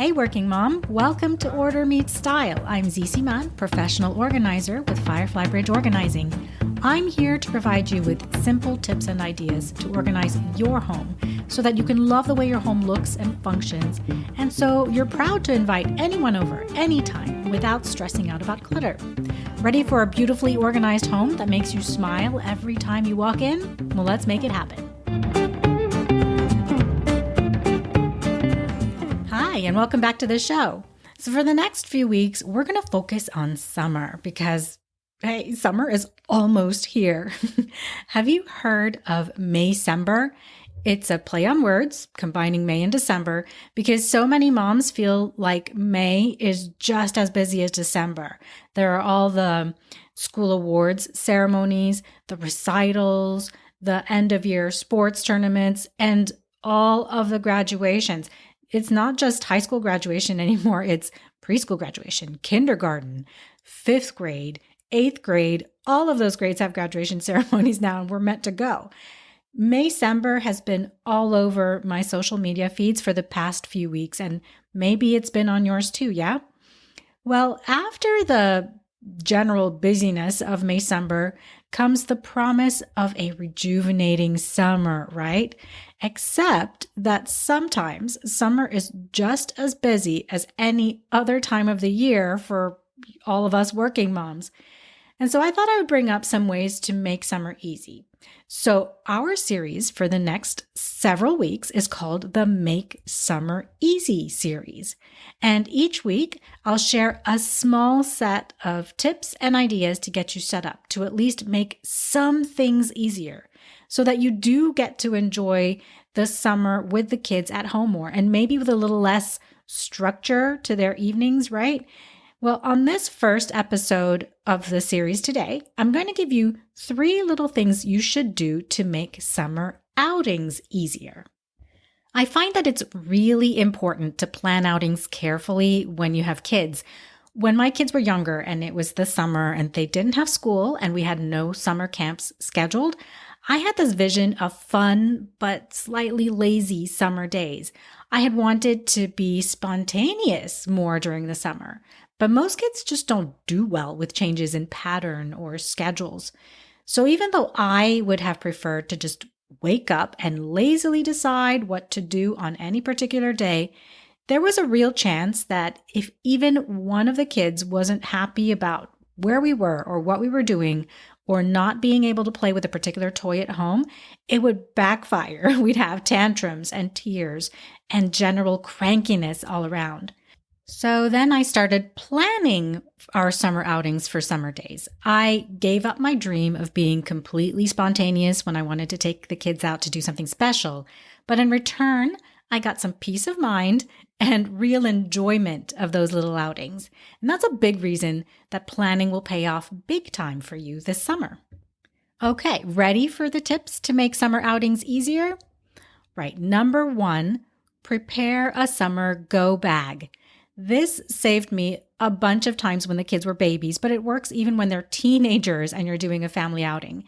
Hey working mom, welcome to Order Meets Style. I'm Zizi Mann, professional organizer with Firefly Bridge Organizing. I'm here to provide you with simple tips and ideas to organize your home so that you can love the way your home looks and functions, and so you're proud to invite anyone over anytime without stressing out about clutter. Ready for a beautifully organized home that makes you smile every time you walk in? Well, let's make it happen. Hi, and welcome back to the show. So for the next few weeks, we're going to focus on summer because, hey, summer is almost here. Have you heard of Maycember? It's a play on words, combining May and December, because so many moms feel like May is just as busy as December. There are all the school awards ceremonies, the recitals, the end of year sports tournaments, and all of the graduations. It's not just high school graduation anymore. It's preschool graduation, kindergarten, 5th grade, 8th grade. All of those grades have graduation ceremonies now, and we're meant to go. Maycember has been all over my social media feeds for the past few weeks, and maybe it's been on yours too, yeah? Well, after the general busyness of Maycember comes the promise of a rejuvenating summer, right? Except that sometimes summer is just as busy as any other time of the year for all of us working moms. And so I thought I would bring up some ways to make summer easy. So our series for the next several weeks is called the Make Summer Easy series. And each week I'll share a small set of tips and ideas to get you set up to at least make some things easier so that you do get to enjoy the summer with the kids at home more and maybe with a little less structure to their evenings, right? Well, on this first episode of the series today, I'm going to give you 3 little things you should do to make summer outings easier. I find that it's really important to plan outings carefully when you have kids. When my kids were younger and it was the summer and they didn't have school and we had no summer camps scheduled, I had this vision of fun but slightly lazy summer days. I had wanted to be spontaneous more during the summer. But most kids just don't do well with changes in pattern or schedules. So even though I would have preferred to just wake up and lazily decide what to do on any particular day, there was a real chance that if even one of the kids wasn't happy about where we were or what we were doing or not being able to play with a particular toy at home, it would backfire. We'd have tantrums and tears and general crankiness all around. So then I started planning our summer outings for summer days. I gave up my dream of being completely spontaneous when I wanted to take the kids out to do something special. But in return, I got some peace of mind and real enjoyment of those little outings. And that's a big reason that planning will pay off big time for you this summer. Okay, ready for the tips to make summer outings easier? Right, number 1, prepare a summer go bag. This saved me a bunch of times when the kids were babies, but it works even when they're teenagers and you're doing a family outing.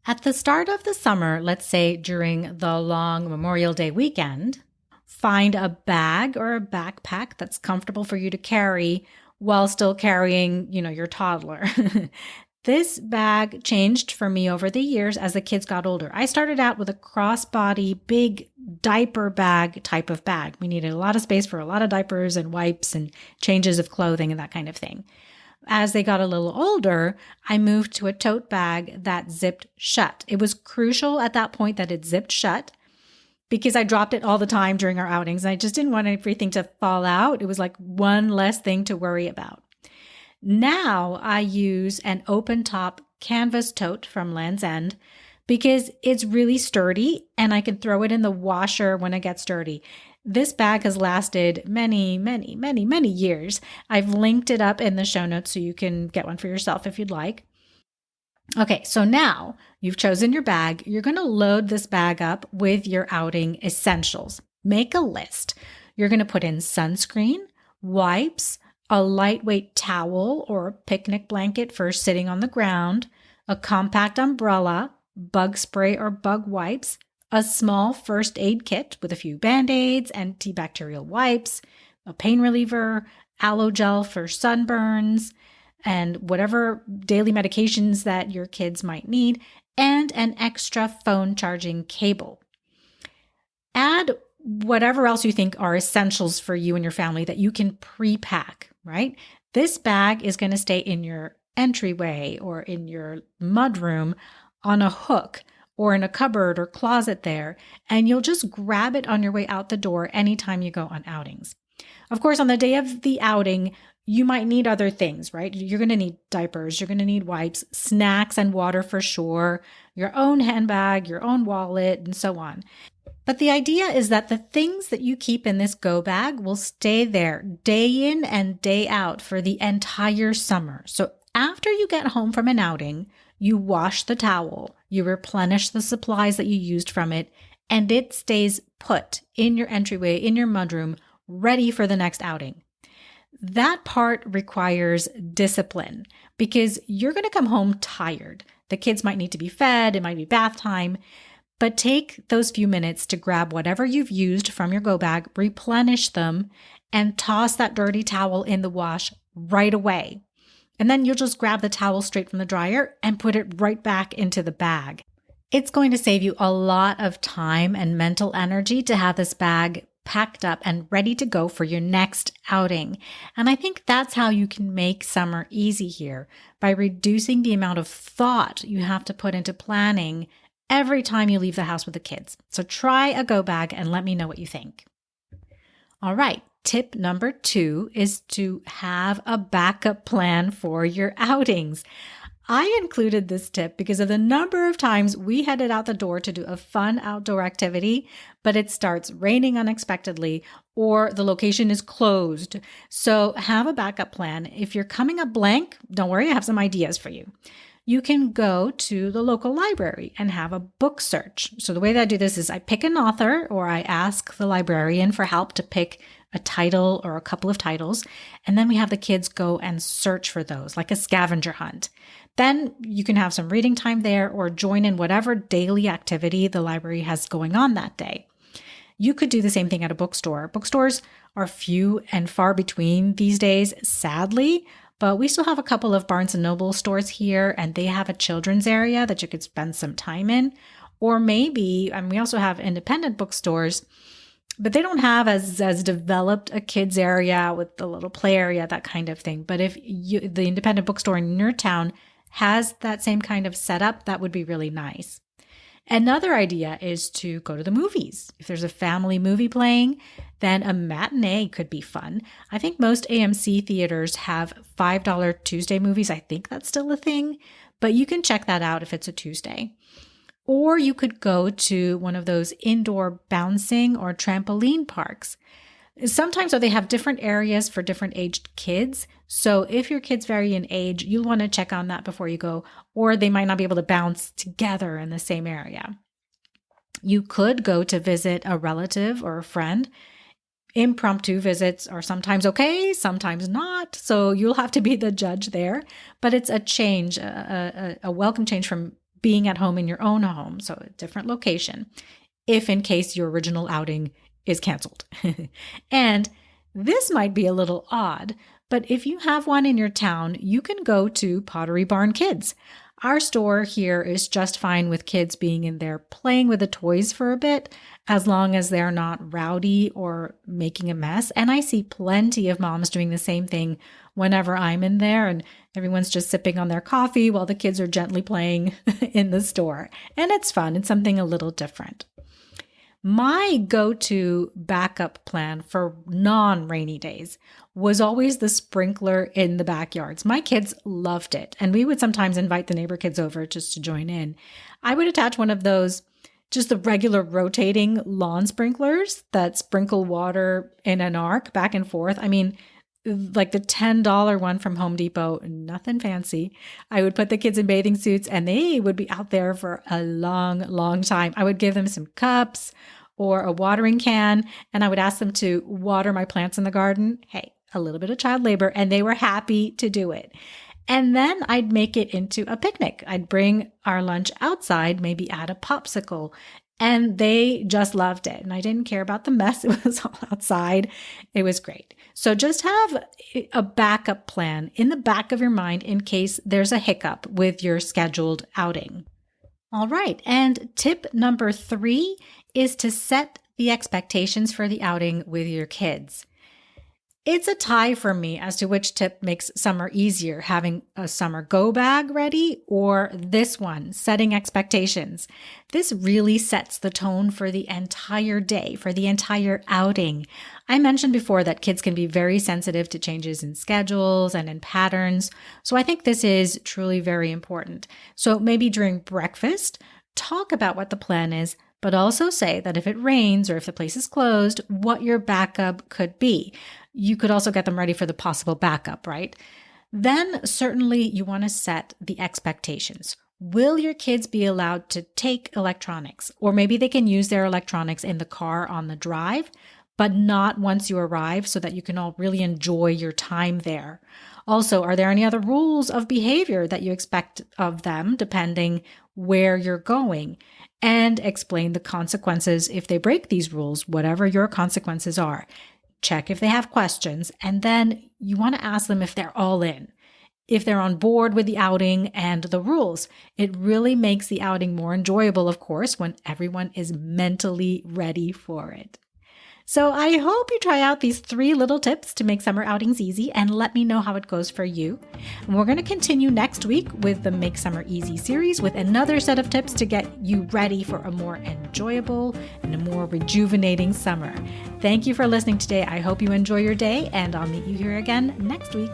At the start of the summer, let's say during the long Memorial Day weekend, find a bag or a backpack that's comfortable for you to carry while still carrying, your toddler. This bag changed for me over the years as the kids got older. I started out with a crossbody, big diaper bag type of bag. We needed a lot of space for a lot of diapers and wipes and changes of clothing and that kind of thing. As they got a little older, I moved to a tote bag that zipped shut. It was crucial at that point that it zipped shut because I dropped it all the time during our outings. And I just didn't want everything to fall out. It was like one less thing to worry about. Now I use an open top canvas tote from Land's End because it's really sturdy and I can throw it in the washer when it gets dirty. This bag has lasted many, many, many, many years. I've linked it up in the show notes so you can get one for yourself if you'd like. Okay, so now you've chosen your bag. You're going to load this bag up with your outing essentials. Make a list. You're going to put in sunscreen, wipes, a lightweight towel or picnic blanket for sitting on the ground, a compact umbrella, bug spray or bug wipes, a small first aid kit with a few Band-Aids, antibacterial wipes, a pain reliever, aloe gel for sunburns, and whatever daily medications that your kids might need, and an extra phone charging cable. Add whatever else you think are essentials for you and your family that you can pre-pack, right? This bag is going to stay in your entryway or in your mudroom on a hook or in a cupboard or closet there, and you'll just grab it on your way out the door anytime you go on outings. Of course, on the day of the outing, you might need other things, right? You're going to need diapers, you're going to need wipes, snacks and water for sure, your own handbag, your own wallet, and so on. But the idea is that the things that you keep in this go bag will stay there day in and day out for the entire summer. So after you get home from an outing, you wash the towel, you replenish the supplies that you used from it, and it stays put in your entryway, in your mudroom, ready for the next outing. That part requires discipline because you're going to come home tired. The kids might need to be fed, it might be bath time. But take those few minutes to grab whatever you've used from your go bag, replenish them, and toss that dirty towel in the wash right away. And then you'll just grab the towel straight from the dryer and put it right back into the bag. It's going to save you a lot of time and mental energy to have this bag packed up and ready to go for your next outing. And I think that's how you can make summer easy here, by reducing the amount of thought you have to put into planning every time you leave the house with the kids. So try a go bag and let me know what you think. All right. Tip number 2 is to have a backup plan for your outings. I included this tip because of the number of times we headed out the door to do a fun outdoor activity, but it starts raining unexpectedly or the location is closed. So have a backup plan. If you're coming up blank, don't worry, I have some ideas for you. You can go to the local library and have a book search. So the way that I do this is I pick an author or I ask the librarian for help to pick a title or a couple of titles. And then we have the kids go and search for those, like a scavenger hunt. Then you can have some reading time there or join in whatever daily activity the library has going on that day. You could do the same thing at a bookstore. Bookstores are few and far between these days, sadly. But we still have a couple of Barnes & Noble stores here, and they have a children's area that you could spend some time in. Or maybe, and we also have independent bookstores, but they don't have as developed a kids area with the little play area, that kind of thing. But if the independent bookstore in your town has that same kind of setup, that would be really nice. Another idea is to go to the movies. If there's a family movie playing, then a matinee could be fun. I think most AMC theaters have $5 Tuesday movies. I think that's still a thing, but you can check that out if it's a Tuesday. Or you could go to one of those indoor bouncing or trampoline parks. Sometimes they have different areas for different aged kids. So if your kids vary in age, you'll want to check on that before you go, or they might not be able to bounce together in the same area. You could go to visit a relative or a friend. Impromptu visits are sometimes okay, sometimes not. So you'll have to be the judge there. But it's a change, a welcome change from being at home in your own home. So a different location, if in case your original outing is canceled. And this might be a little odd, but if you have one in your town, you can go to Pottery Barn Kids. Our store here is just fine with kids being in there playing with the toys for a bit, as long as they're not rowdy or making a mess. And I see plenty of moms doing the same thing whenever I'm in there, and everyone's just sipping on their coffee while the kids are gently playing in the store. And it's fun. It's something a little different. My go-to backup plan for non-rainy days was always the sprinkler in the backyards. My kids loved it, and we would sometimes invite the neighbor kids over just to join in. I would attach one of those, just the regular rotating lawn sprinklers that sprinkle water in an arc back and forth. I mean, like the $10 one from Home Depot, nothing fancy. I would put the kids in bathing suits and they would be out there for a long, long time. I would give them some cups or a watering can, and I would ask them to water my plants in the garden. Hey, a little bit of child labor, and they were happy to do it. And then I'd make it into a picnic. I'd bring our lunch outside, maybe add a popsicle, And they just loved it. And I didn't care about the mess. It was all outside. It was great. So just have a backup plan in the back of your mind in case there's a hiccup with your scheduled outing. All right. And tip number 3 is to set the expectations for the outing with your kids. It's a tie for me as to which tip makes summer easier, having a summer go bag ready or this one, setting expectations. This really sets the tone for the entire day, for the entire outing. I mentioned before that kids can be very sensitive to changes in schedules and in patterns, so I think this is truly very important. So maybe during breakfast, talk about what the plan is, but also say that if it rains or if the place is closed, what your backup could be. You could also get them ready for the possible backup, right? Then certainly you want to set the expectations. Will your kids be allowed to take electronics? Or maybe they can use their electronics in the car on the drive, but not once you arrive so that you can all really enjoy your time there. Also, are there any other rules of behavior that you expect of them depending where you're going? And explain the consequences if they break these rules, whatever your consequences are. Check if they have questions, and then you want to ask them if they're all in, if they're on board with the outing and the rules. It really makes the outing more enjoyable, of course, when everyone is mentally ready for it. So I hope you try out these 3 little tips to make summer outings easy and let me know how it goes for you. And we're going to continue next week with the Make Summer Easy series with another set of tips to get you ready for a more enjoyable and a more rejuvenating summer. Thank you for listening today. I hope you enjoy your day, and I'll meet you here again next week.